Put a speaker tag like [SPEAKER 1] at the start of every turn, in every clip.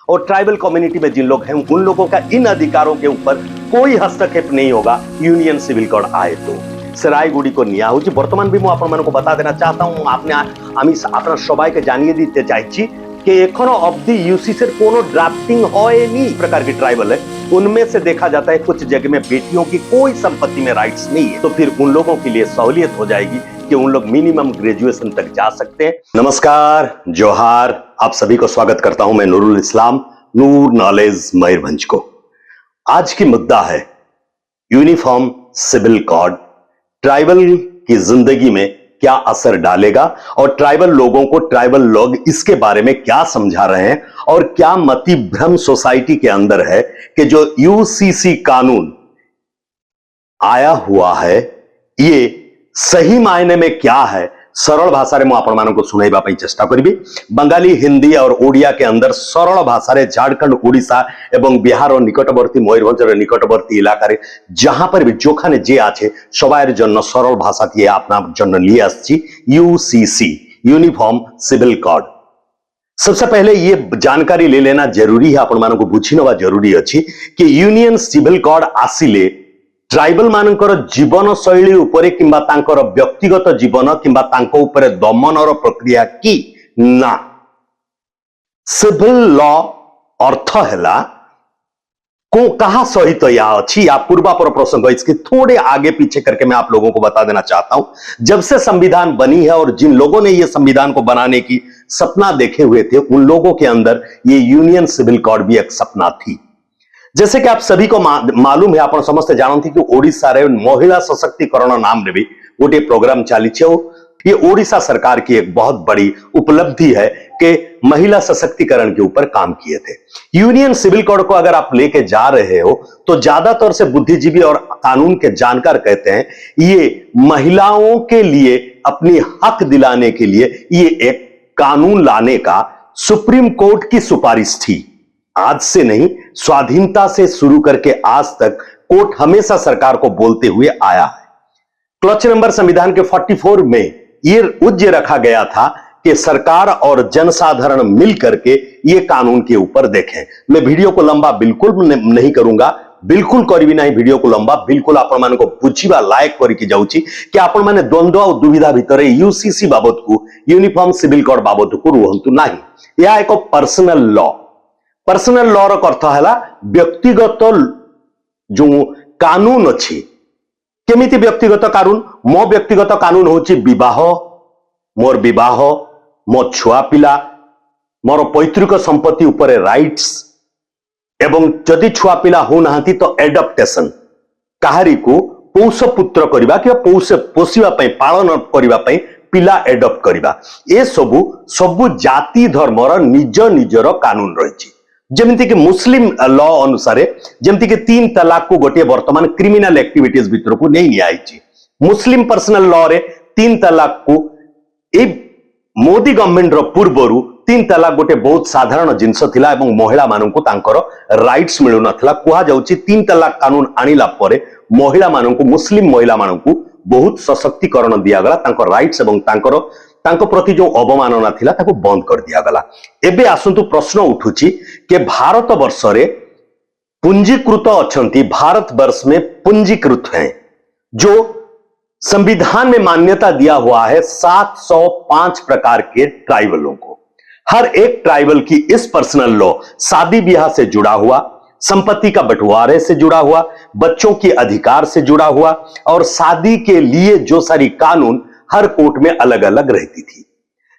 [SPEAKER 1] और tribal community में जिन लोग हैं उन लोगों का इन अधिकारों के ऊपर कोई हस्तक्षेप नहीं होगा यूनियन सिविल कोड आए तो सेराइगुड़ी को निया होची वर्तमान भी आपण मानको बता देना चाहता हूं आपने आमी आपन सबाई के जानिए दीते चाहछि कि एखनो अवधि यूसीसी कोनो ड्राफ्टिंग होएनी प्रकार की ट्राइबल है उनमें से देखा जाता है कुछ जगह में बेटियों की कोई संपत्ति में राइट्स नहीं है, तो फिर उन लोगों के लिए सहूलियत हो जाएगी कि उन लोग मिनिमम ग्रेजुएशन तक जा सकते हैं। नमस्कार, जोहार, आप सभी को स्वागत करता हूं मैं नूरुल इस्लाम, नूर नॉलेज मयूरभंज को। आज की मुद्दा है यूनिफॉर्म सिविल कोड ट्राइबल की जिंदगी में क्या असर डालेगा और ट्राइबल लोगों को ट्राइबल लोग इसके बारे में क्या समझा रहे हैं और क्या मति भ्रम सोसाइटी के अंदर है कि जो यूसीसी कानून आया हुआ है ये सही मायने में क्या है। सरल भाषा रे मु आपण मानको सुनाइबा पई चेष्टा करिबी। बंगाली, हिंदी और ओडिया के अंदर सरल भाषा रे झारखंड, ओडिशा एवं बिहार और निकटवर्ती मयूरभंज निकटवर्ती इलाका रे जहां पर भी जोखाने जे आछे सबाइर जन्य सरल भाषा दिए आपना जन्य लिए आछि यूसीसी यूनिफॉर्म सिविल कोड। सबसे पहले ये जानकारी ले लेना जरूरी है, आपण मानको बुझी नवा जरूरी अछि कि यूनियन सिविल कोड आसिले ट्राइबल मानकर जीवन शैली उपरे किंबा तांकर व्यक्तिगत जीवन किंबा तांको उपरे दमनर प्रक्रिया की ना। सिविल लॉ अर्थ हैला को कहा सहित या अच्छी या पूर्वापर प्रसंग, इसके थोड़े आगे पीछे करके मैं आप लोगों को बता देना चाहता हूं। जब से संविधान बनी है और जिन लोगों ने यह संविधान को बनाने की सपना देखे हुए थे उन लोगों के अंदर ये यूनियन सिविल कोड भी एक सपना थी। जैसे कि आप सभी को मालूम है, आप समस्त जानते कि ओडिशा रे महिला सशक्तिकरण नाम रे भी गोटे प्रोग्राम चली। ये ओडिशा सरकार की एक बहुत बड़ी उपलब्धि है कि महिला सशक्तिकरण के ऊपर काम किए थे। यूनियन सिविल कोड को अगर आप लेके जा रहे हो तो ज्यादातर से बुद्धिजीवी और कानून के जानकार कहते हैं ये महिलाओं के लिए अपनी हक दिलाने के लिए ये एक कानून लाने का सुप्रीम कोर्ट की सिफारिश थी। आज से नहीं, स्वाधीनता से शुरू करके आज तक कोर्ट हमेशा सरकार को बोलते हुए आया है। क्लच नंबर संविधान के 44 में यह उज्जै रखा गया था कि सरकार और जनसाधारण मिलकर के ये कानून के ऊपर देखें। मैं वीडियो को लंबा बिल्कुल नहीं करूंगा, बिल्कुल करी नहीं वीडियो को लंबा, बिल्कुल आपण मान को बुझीबा लायक करके जाउची कि आपण माने द्वंद्व और दुविधा भितरे यूसीसी बाबत को यूनिफॉर्म सिविल कोड बाबत को रुहंतु नहीं। यह एक पर्सनल लॉ। पर्सनल लॉ रो अर्थ है व्यक्तिगत जो कानून अच्छी। केमिति व्यक्तिगत कानून? मो व्यक्तिगत कानून होची विवाह, मोर विवाह, मो छुआ पिला, मोर पैतृक संपत्ति उपरे राइट्स एवं जदि छुआ पिला हो नाहंती तो एडप्टेशन, काहारी को पौष पुत्र करिबा कि पौष पोषिबा पई पालन करिबा पई पिला एडप्ट करिबा, ए सबु जाति धर्मर निज निजर कानून रहिछि। जेमती कि मुस्लिम लॉ अनुसार जेमती कि 3 तलाक को गोटे वर्तमान क्रिमिनल एक्टिविटीज भीतर को नहीं नियाई। मुस्लिम पर्सनल लॉ रे 3 तलाक को ए मोदी गवर्नमेंट रो पूर्वरु 3 तलाक गोटे बहुत साधारण जिंस थिला एवं महिला माननकु तांकर राइट्स मिलु नथला। कुहा जाउची 3 तलाक कानून आनिला परे महिला माननकु, मुस्लिम महिला माननकु बहुत सशक्तिकरण दिया गला, तांकर राइट्स एवं तांको प्रति जो अवमानना थिला ताको बंद कर दिया गला। एबे आसंतु प्रश्न उठुची कि भारत वर्ष रे पूंजीकृत अछंती, भारत वर्ष में पूंजीकृत हैं जो संविधान में मान्यता दिया हुआ है 705 प्रकार के ट्राइबलों को। हर एक ट्राइबल की इस पर्सनल लॉ शादी ब्याह से जुड़ा हुआ, संपत्ति का बंटवारे से जुड़ा हुआ, बच्चों के अधिकार से जुड़ा हुआ और शादी के लिए जो सारी कानून हर कोर्ट में अलग अलग रहती थी।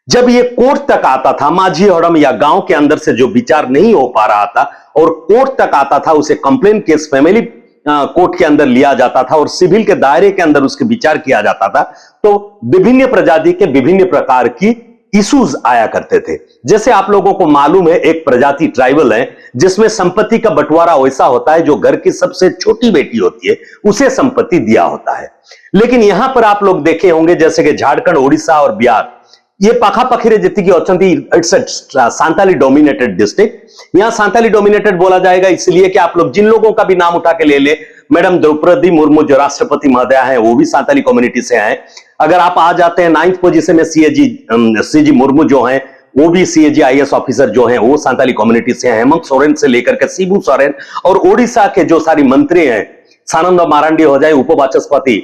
[SPEAKER 1] जब ये कोर्ट तक आता था, माझी हड़म या गांव के अंदर से जो विचार नहीं हो पा रहा था और कोर्ट तक आता था, उसे कंप्लेन केस फैमिली कोर्ट के अंदर लिया जाता था और सिविल के दायरे के अंदर उसके विचार किया जाता था। तो विभिन्न प्रजाति के विभिन्न प्रकार की इश्यूज आया करते थे। जैसे आप लोगों को मालूम है, एक प्रजाति ट्राइबल है जिसमें संपत्ति का बंटवारा वैसा होता है जो घर की सबसे छोटी बेटी होती है उसे संपत्ति दिया होता है। लेकिन यहां पर आप लोग देखे होंगे जैसे कि झारखंड, ओडिशा और बिहार, ये पाखापाखी जी अच्छी, इट्स सांताली डोमिनेटेड डिस्ट्रिक्ट। यहां सांताली डोमिनेटेड बोला जाएगा इसलिए कि आप लोग जिन लोगों का भी नाम उठा के ले ले, मैडम द्रौपदी मुर्मू जो राष्ट्रपति महोदया है वो भी सांताली कम्युनिटी से हैं। अगर आप आ जाते हैं 9th पोजीशन में सीजी मुर्मू जो हैं ओबीसी एजीआईएस ऑफिसर जो हैं वो सांताली कम्युनिटी से हैं, हेमंत सोरेन से लेकर के शिबू सोरेन, और ओडिशा के जो सारी मंत्री हैं, सानंद मारांडी हो जाए, उपवाचस्पति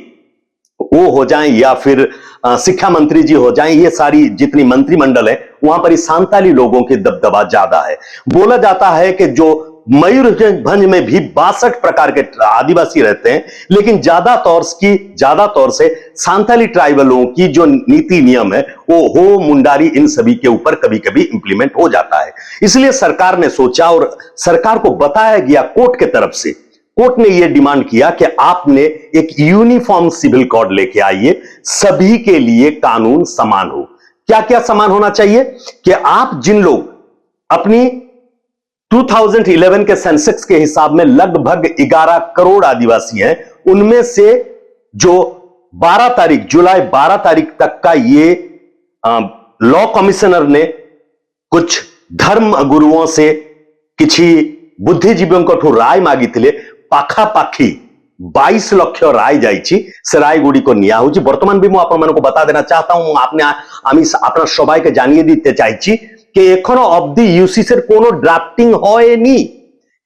[SPEAKER 1] वो हो जाएं, या फिर शिक्षा मंत्री जी हो जाएं, ये सारी जितनी मंत्रिमंडल है वहां पर सांताली लोगों की दबदबा ज्यादा है। बोला जाता है कि जो मयूरभंज में भी 62 प्रकार के आदिवासी रहते हैं, लेकिन ज्यादा तौर से सांताली ट्राइबलों की जो नीति नियम है वो हो मुंडारी इन सभी के ऊपर कभी कभी इंप्लीमेंट हो जाता है। इसलिए सरकार ने सोचा और सरकार को बताया गया, कोर्ट के तरफ से, कोर्ट ने यह डिमांड किया कि आपने एक यूनिफॉर्म सिविल कोड लेके आइए, सभी के लिए कानून समान हो। क्या क्या समान होना चाहिए कि आप जिन लोग अपनी 2011 के सेंसेक्स के हिसाब में लगभग 11 करोड़ आदिवासी हैं, उनमें से जो 12 तारीख जुलाई 12 तारीख तक का ये लॉ कमिश्नर ने कुछ धर्म गुरुओं से किसी बुद्धिजीवियों को राय मांगी थी, पाखापाखी 22 लक्ष राय जाइछि से रायगुड़ी को निया होछि। वर्तमान भी मु आपण मानको बता देना चाहता हूं, आपने आमी अपना सबाई के जानिए दीते चाहिए कि एखनो अवधि यूसीसी कोनो ड्राफ्टिंग होएनी,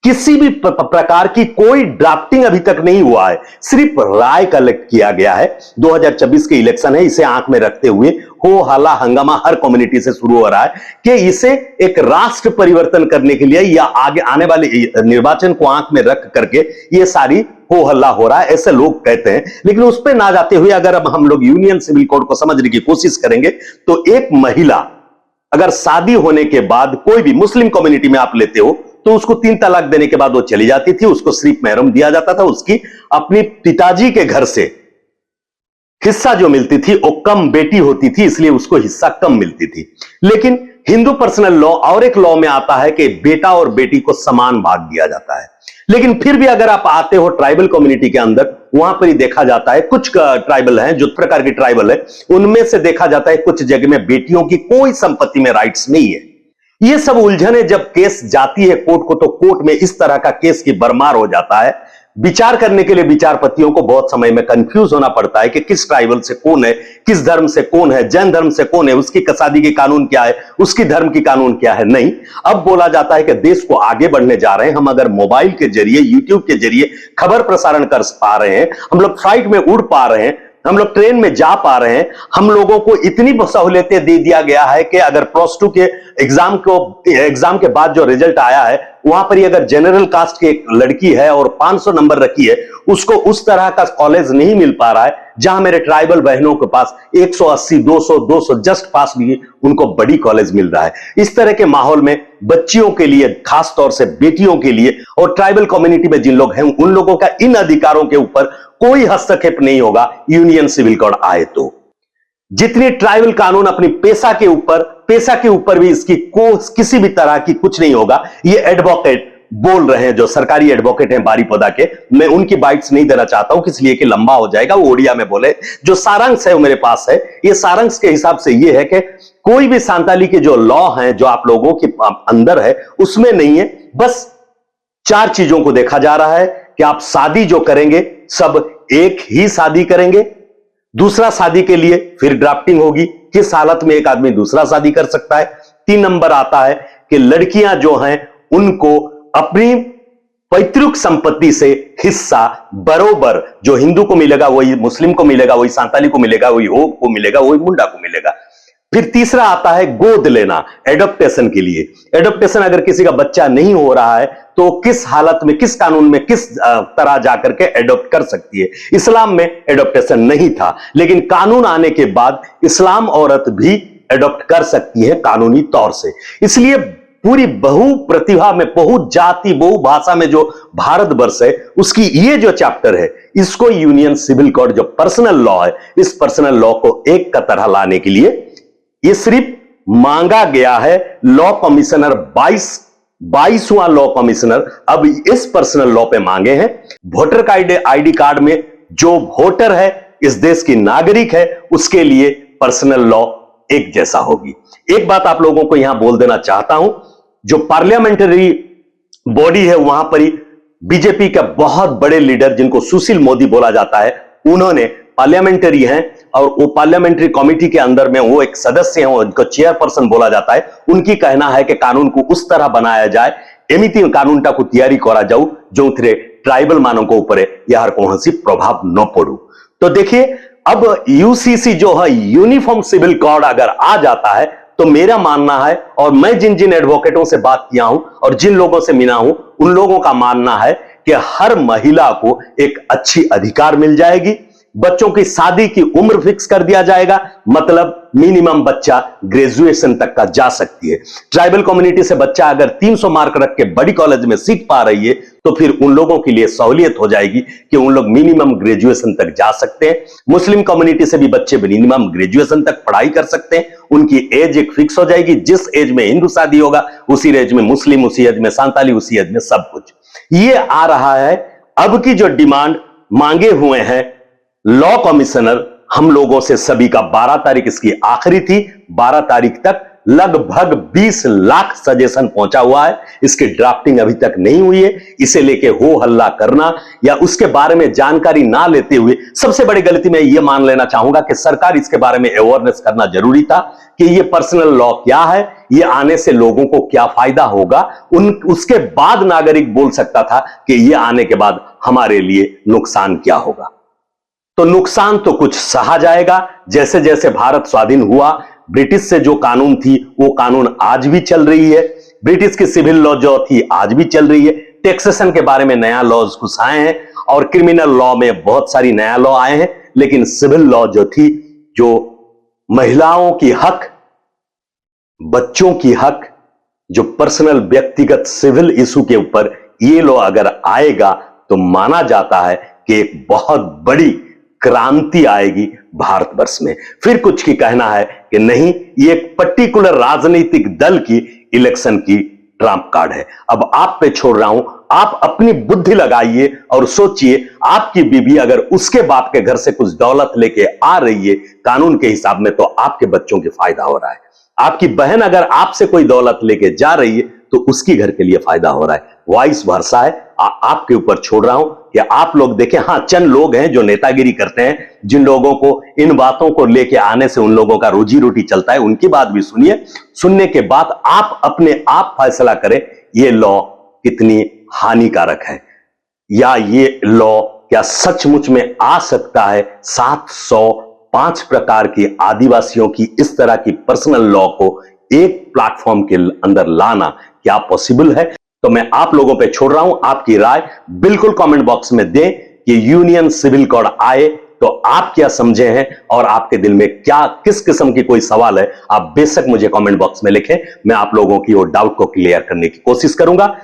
[SPEAKER 1] किसी भी प्रकार की कोई ड्राफ्टिंग अभी तक नहीं हुआ है, सिर्फ राय कलेक्ट किया गया है। 2024 के इलेक्शन है, इसे आंख में रखते हुए हो हल्ला हंगामा हर कम्युनिटी से शुरू हो रहा है कि इसे एक राष्ट्र परिवर्तन करने के लिए या आगे आने वाले निर्वाचन को आंख में रख करके ये सारी हो हल्ला हो रहा है, ऐसे लोग कहते हैं। लेकिन उस पर ना जाते हुए अगर अब हम लोग यूनियन सिविल कोड को समझने की कोशिश करेंगे तो एक महिला अगर शादी होने के बाद कोई भी मुस्लिम कम्युनिटी में आप लेते हो तो उसको 3 तलाक देने के बाद वो चली जाती थी, उसको सिर्फ महरम दिया जाता था, उसकी अपने पिताजी के घर से हिस्सा जो मिलती थी वो कम बेटी होती थी, इसलिए उसको हिस्सा कम मिलती थी। लेकिन हिंदू पर्सनल लॉ और एक लॉ में आता है कि बेटा और बेटी को समान भाग दिया जाता है। लेकिन फिर भी अगर आप आते हो ट्राइबल कम्युनिटी के अंदर, वहां पर ही देखा जाता है कुछ ट्राइबल हैं, जो प्रकार की ट्राइबल है उनमें से देखा जाता है कुछ जगह में बेटियों की कोई संपत्ति में राइट्स नहीं है। ये सब उलझने जब केस जाती है कोर्ट को, तो कोर्ट में इस तरह का केस की भरमार हो जाता है। विचार करने के लिए विचारपतियों को बहुत समय में कंफ्यूज होना पड़ता है कि किस ट्राइबल से कौन है, किस धर्म से कौन है, जैन धर्म से कौन है, उसकी शादी की कानून क्या है, उसकी धर्म की कानून क्या है। नहीं, अब बोला जाता है कि देश को आगे बढ़ने जा रहे हैं हम, अगर मोबाइल के जरिए यूट्यूब के जरिए खबर प्रसारण कर पा रहे हैं, हम लोग फ्लाइट में उड़ पा रहे हैं, हम लोग ट्रेन में जा पा रहे हैं, हम लोगों को इतनी सहूलियतें दे दिया गया है कि अगर +2 के एग्जाम के बाद जो रिजल्ट आया है वहां पर ही अगर जनरल कास्ट की एक लड़की है और 500 नंबर रखी है, उसको उस तरह का कॉलेज नहीं मिल पा रहा है जहां मेरे ट्राइबल बहनों के पास 180 200 जस्ट पास भी उनको बड़ी कॉलेज मिल रहा है। इस तरह के माहौल में बच्चियों के लिए, खास तौर से बेटियों के लिए और ट्राइबल कम्युनिटी में जिन लोग हैं उन लोगों का इन अधिकारों के ऊपर कोई हस्तक्षेप नहीं होगा यूनियन सिविल कोड आए तो। जितनी ट्राइबल कानून अपनी पेशा के ऊपर भी इसकी किसी भी तरह की कुछ नहीं होगा। ये एडवोकेट बोल रहे हैं, जो सरकारी एडवोकेट हैं बारीपदा के, मैं उनकी बाइट्स नहीं देना चाहता हूं इसलिए कि लंबा हो जाएगा, वो ओडिया में बोले। जो सारांश है वो मेरे पास है, ये सारांश के हिसाब से ये है कि कोई भी सांताली के जो लॉ हैं जो आप लोगों के अंदर है उसमें नहीं है। बस 4 चीजों को देखा जा रहा है कि आप शादी जो करेंगे सब एक ही शादी करेंगे, दूसरा शादी के लिए फिर ड्राफ्टिंग होगी, किस हालत में एक आदमी दूसरा शादी कर सकता है। 3 नंबर आता है कि लड़कियां जो हैं उनको अपनी पैतृक संपत्ति से हिस्सा बरोबर, जो हिंदू को मिलेगा वही मुस्लिम को मिलेगा, वही सांताली को मिलेगा, वही हो को मिलेगा, वही मुंडा को मिलेगा। फिर तीसरा आता है गोद लेना, एडॉप्टेशन के लिए। एडॉप्टेशन अगर किसी का बच्चा नहीं हो रहा है तो किस हालत में, किस कानून में, किस तरह जाकर के एडॉप्ट कर सकती है। इस्लाम में एडॉप्टेशन नहीं था, लेकिन कानून आने के बाद इस्लाम औरत भी एडॉप्ट कर सकती है कानूनी तौर से। इसलिए पूरी बहु प्रतिभा में, बहु जाति बहु भाषा में जो भारतवर्ष है उसकी ये जो चैप्टर है, इसको यूनियन सिविल कोड जो पर्सनल लॉ है, इस पर्सनल लॉ को एक का तरह लाने के लिए ये सिर्फ मांगा गया है। लॉ कमिश्नर 22वां लॉ कमिश्नर अब इस पर्सनल लॉ पे मांगे हैं। वोटर का आईडी कार्ड में जो वोटर है, इस देश की नागरिक है, उसके लिए पर्सनल लॉ एक जैसा होगी। एक बात आप लोगों को यहां बोल देना चाहता हूं, जो पार्लियामेंट्री बॉडी है वहां पर ही बीजेपी के बहुत बड़े लीडर जिनको सुशील मोदी बोला जाता है, उन्होंने पार्लियामेंटरी हैं और वो पार्लियामेंट्री कमेटी के अंदर में वो एक सदस्य हैं, उनको चेयरपर्सन बोला जाता है। उनकी कहना है कि कानून को उस तरह बनाया जाए, एमिति कानूनटा को तैयारी करा जाऊ जो ट्राइबल मानों को ऊपर यार कौन सी प्रभाव न पड़ू। तो देखिए, अब यूसीसी जो है यूनिफॉर्म सिविल कोड अगर आ जाता है तो मेरा मानना है, और मैं जिन जिन एडवोकेटों से बात किया हूं और जिन लोगों से मिला हूं, उन लोगों का मानना है कि हर महिला को एक अच्छी अधिकार मिल जाएगी। बच्चों की शादी की उम्र फिक्स कर दिया जाएगा, मतलब मिनिमम बच्चा ग्रेजुएशन तक का जा सकती है। ट्राइबल कम्युनिटी से बच्चा अगर 300 मार्क रख के बड़ी कॉलेज में सीट पा रही है तो फिर उन लोगों के लिए सहूलियत हो जाएगी कि उन लोग मिनिमम ग्रेजुएशन तक जा सकते हैं। मुस्लिम कम्युनिटी से भी बच्चे मिनिमम ग्रेजुएशन तक पढ़ाई कर सकते हैं, उनकी एज एक फिक्स हो जाएगी। जिस एज में हिंदू शादी होगा उसी एज में मुस्लिम, उसी एज में सांताली, उसी एज में सब कुछ। ये आ रहा है। अब की जो डिमांड मांगे हुए हैं लॉ कमिश्नर हम लोगों से सभी का, 12 तारीख इसकी आखिरी थी, 12 तारीख तक लगभग 20 लाख सजेशन पहुंचा हुआ है। इसकी ड्राफ्टिंग अभी तक नहीं हुई है। इसे लेके हो हल्ला करना या उसके बारे में जानकारी ना लेते हुए, सबसे बड़ी गलती मैं ये मान लेना चाहूंगा कि सरकार इसके बारे में अवेयरनेस करना जरूरी था कि ये पर्सनल लॉ क्या है, ये आने से लोगों को क्या फायदा होगा। उसके बाद नागरिक बोल सकता था कि ये आने के बाद हमारे लिए नुकसान क्या होगा। तो नुकसान तो कुछ सहा जाएगा। जैसे जैसे भारत स्वाधीन हुआ, ब्रिटिश से जो कानून थी वो कानून आज भी चल रही है। ब्रिटिश की सिविल लॉ जो थी आज भी चल रही है। टैक्सेशन के बारे में नया लॉज कुछ आए हैं और क्रिमिनल लॉ में बहुत सारी नया लॉ आए हैं, लेकिन सिविल लॉ जो थी, जो महिलाओं की हक, बच्चों की हक, जो पर्सनल व्यक्तिगत सिविल इशू के ऊपर ये लॉ अगर आएगा तो माना जाता है कि एक बहुत बड़ी क्रांति आएगी भारतवर्ष में। फिर कुछ की कहना है कि नहीं, ये एक पर्टिकुलर राजनीतिक दल की इलेक्शन की ट्रम्प कार्ड है। अब आप पे छोड़ रहा हूं, आप अपनी बुद्धि लगाइए और सोचिए, आपकी बीवी अगर उसके बाप के घर से कुछ दौलत लेके आ रही है कानून के हिसाब में, तो आपके बच्चों के फायदा हो रहा है। आपकी बहन अगर आपसे कोई दौलत लेके जा रही है तो उसकी घर के लिए फायदा हो रहा है। वाइस वर्सा है। आपके ऊपर छोड़ रहा हूं कि आप लोग देखें। हां, चंद लोग हैं जो नेतागिरी करते हैं, जिन लोगों को इन बातों को लेके आने से उन लोगों का रोजी रोटी चलता है, उनकी बात भी सुनिए। सुनने के बाद आप अपने आप फैसला करें ये लॉ कितनी हानिकारक है, या ये लॉ क्या सचमुच में आ सकता है। 705 प्रकार की आदिवासियों की इस तरह की पर्सनल लॉ को एक प्लेटफॉर्म के अंदर लाना क्या पॉसिबल है? तो मैं आप लोगों पे छोड़ रहा हूं, आपकी राय बिल्कुल कमेंट बॉक्स में दें कि यूनियन सिविल कोड आए तो आप क्या समझे हैं और आपके दिल में क्या किस किस्म की कोई सवाल है, आप बेशक मुझे कमेंट बॉक्स में लिखें। मैं आप लोगों की वो डाउट को क्लियर करने की कोशिश करूंगा,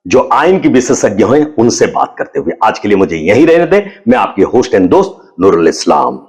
[SPEAKER 1] जो आइन की विशेषज्ञ हैं उनसे बात करते हुए। आज के लिए मुझे यहीं रहने दें। मैं आपके होस्ट एंड दोस्त नूरुल इस्लाम।